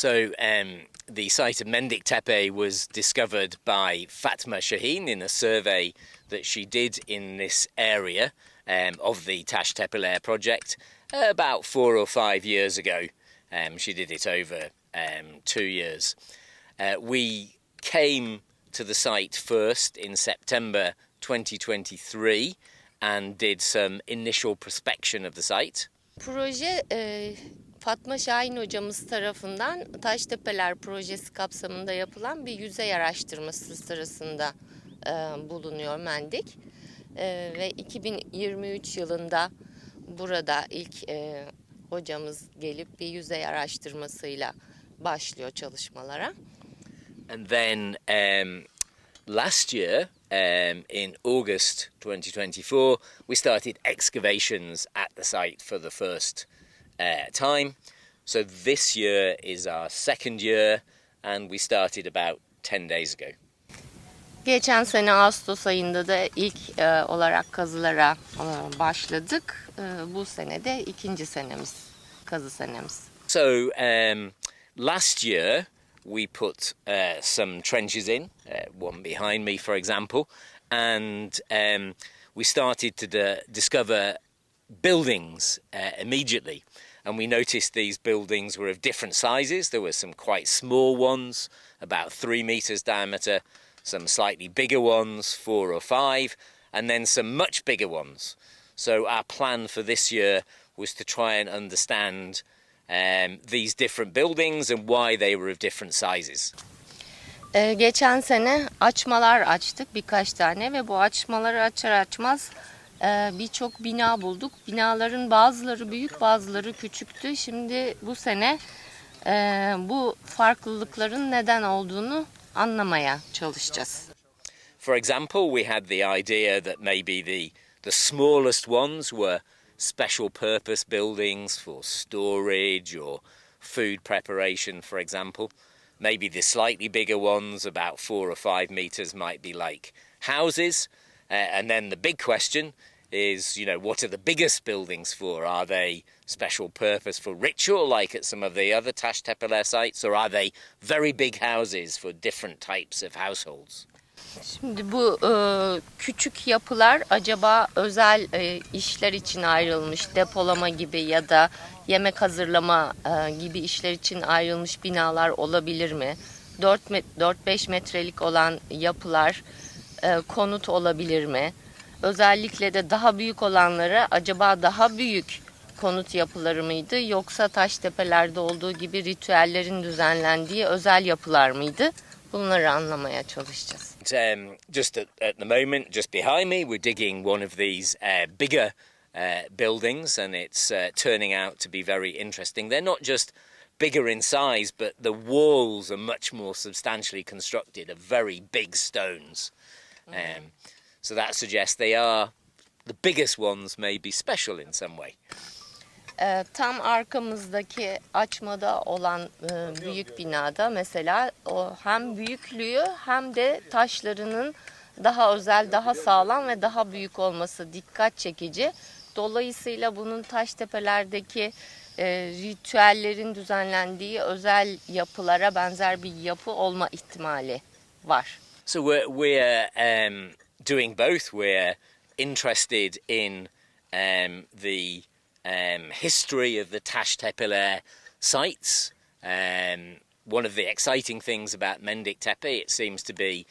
The site of Mendik Tepe was discovered by Fatma Shaheen in a survey that she did in this area of the Taştepeler project about 4 or 5 years ago. She did it over 2 years. We came to the site first in September 2023 and did some initial prospection of the site. Proje Fatma Şahin hocamız tarafından Taştepeler projesi kapsamında yapılan bir yüzey araştırması sırasında bulunuyor Mendik. Ve 2023 yılında burada ilk hocamız gelip bir yüzey araştırmasıyla başlıyor çalışmalara. And then last year, in August 2024, we started excavations at the site for the first time. So this year is our second year, and we started about 10 days ago. Geçen sene Ağustos ayında da ilk olarak kazılara başladık. Bu sene de ikinci senemiz, kazı senemiz. So last year we put some trenches in, one behind me for example, and we started to discover buildings immediately. And we noticed these buildings were of different sizes. There were some quite small ones, about 3 meters diameter, some slightly bigger ones, 4 or 5, and then some much bigger ones. So our plan for this year was to try and understand these different buildings and why they were of different sizes. Geçen sene açmalar açtık birkaç tane ve bu açmaları açar açmaz birçok bina bulduk. Binaların bazıları büyük, bazıları küçüktü. Şimdi bu sene bu farklılıkların neden olduğunu anlamaya çalışacağız. For example, we had the idea that maybe the smallest ones were special purpose buildings for storage or food preparation, for example. Maybe the slightly bigger ones, about 4 or 5 meters, might be like houses. And then the big question is, what are the biggest buildings for? Are they special purpose for ritual, like at some of the other Taştepeler sites, or are they very big houses for different types of households? Şimdi bu küçük yapılar acaba özel işler için ayrılmış, depolama gibi ya da yemek hazırlama gibi işler için ayrılmış binalar olabilir mi? 4-5 metrelik olan yapılar konut olabilir mi? Özellikle de daha büyük olanlara acaba daha büyük konut yapıları mıydı yoksa Taştepeler'de olduğu gibi ritüellerin düzenlendiği özel yapılar mıydı? Bunları anlamaya çalışacağız. Just at the moment, just behind me, we're digging one of these bigger buildings, and it's turning out to be very interesting. They're not just bigger in size, but the walls are much more substantially constructed of very big stones. So that suggests they are the biggest ones, may be special in some way. Tam arkamızdaki açmada olan büyük binada mesela o hem büyüklüğü hem de taşlarının daha özel, daha sağlam ve daha büyük olması dikkat çekici. Dolayısıyla bunun Taştepeler'deki ritüellerin düzenlendiği özel yapılara benzer bir yapı olma ihtimali var. So we're doing both. We're interested in the history of the Taştepeler sites. One of the exciting things about Mendik Tepe, it seems to be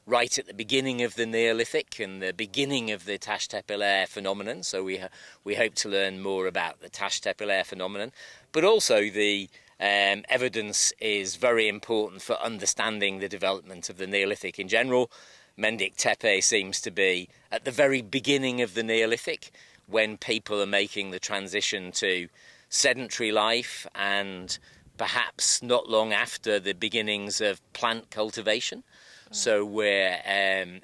right at the beginning of the Neolithic and the beginning of the Taştepeler phenomenon. So we hope to learn more about the Taştepeler phenomenon. But also the evidence is very important for understanding the development of the Neolithic in general. Mendik Tepe seems to be at the very beginning of the Neolithic, when people are making the transition to sedentary life and perhaps not long after the beginnings of plant cultivation. So we're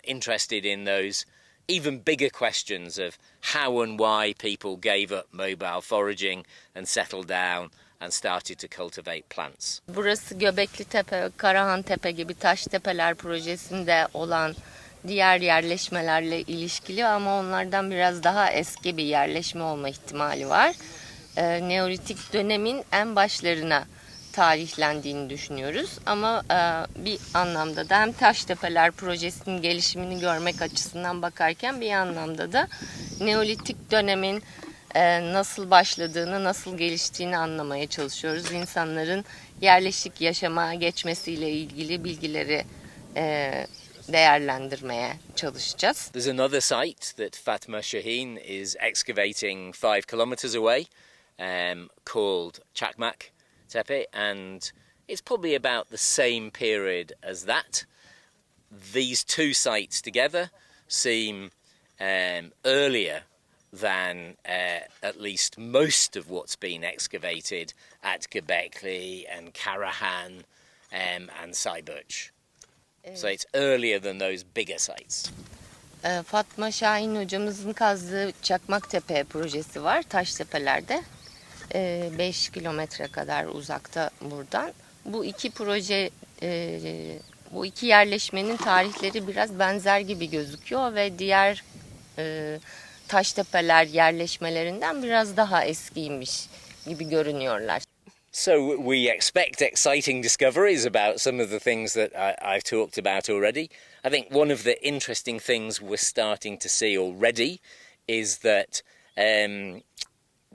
interested in those even bigger questions of how and why people gave up mobile foraging and settled down and started to cultivate plants. Burası Göbeklitepe, Karahantepe gibi Taştepeler projesinde olan diğer yerleşmelerle ilişkili ama onlardan biraz daha eski bir yerleşme olma ihtimali var. Neolitik dönemin en başlarına tarihlendiğini düşünüyoruz. Ama bir anlamda da hem Taştepeler projesinin gelişimini görmek açısından bakarken bir anlamda da Neolitik dönemin nasıl başladığını, nasıl geliştiğini anlamaya çalışıyoruz. İnsanların yerleşik yaşama geçmesiyle ilgili bilgileri değerlendirmeye çalışacağız. There's another site that Fatma Shaheen is excavating 5 kilometers away, called Tepe, and it's probably about the same period as that. These two sites together seem earlier than at least most of what's been excavated at Göbekli and Karahan and Sayburç. So it's earlier than those bigger sites. Fatma Şahin hocamızın kazdığı Çakmaktepe projesi var Taştepeler'de. 5 kilometre kadar uzakta buradan. Bu iki proje, bu iki yerleşmenin tarihleri biraz benzer gibi gözüküyor ve diğer Taştepeler yerleşmelerinden biraz daha eskiymiş gibi görünüyorlar. So we expect exciting discoveries about some of the things that I've talked about already. I think one of the interesting things we're starting to see already is that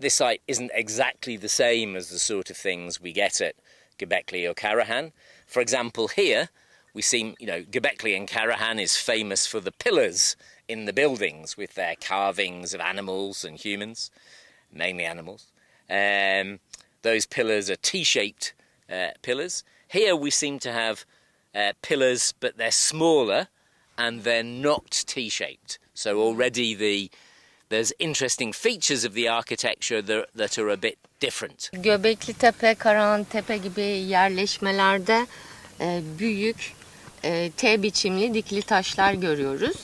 this site isn't exactly the same as the sort of things we get at Göbekli or Karahan. For example, here we seem, Göbekli and Karahan is famous for the pillars in the buildings with their carvings of animals and humans, mainly animals. Those pillars are T-shaped pillars. Here we seem to have pillars, but they're smaller and they're not T-shaped. So already there's interesting features of the architecture that are a bit different. Göbeklitepe, Karahantepe gibi yerleşmelerde büyük T biçimli dikili taşlar görüyoruz.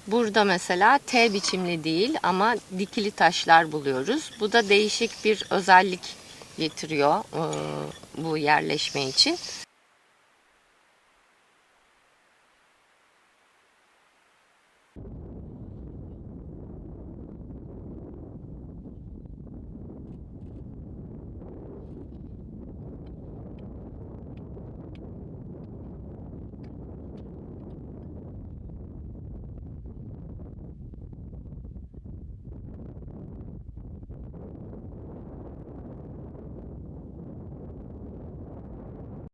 Burada mesela T biçimli değil ama dikili taşlar buluyoruz. Bu da değişik bir özellik getiriyor bu yerleşme için.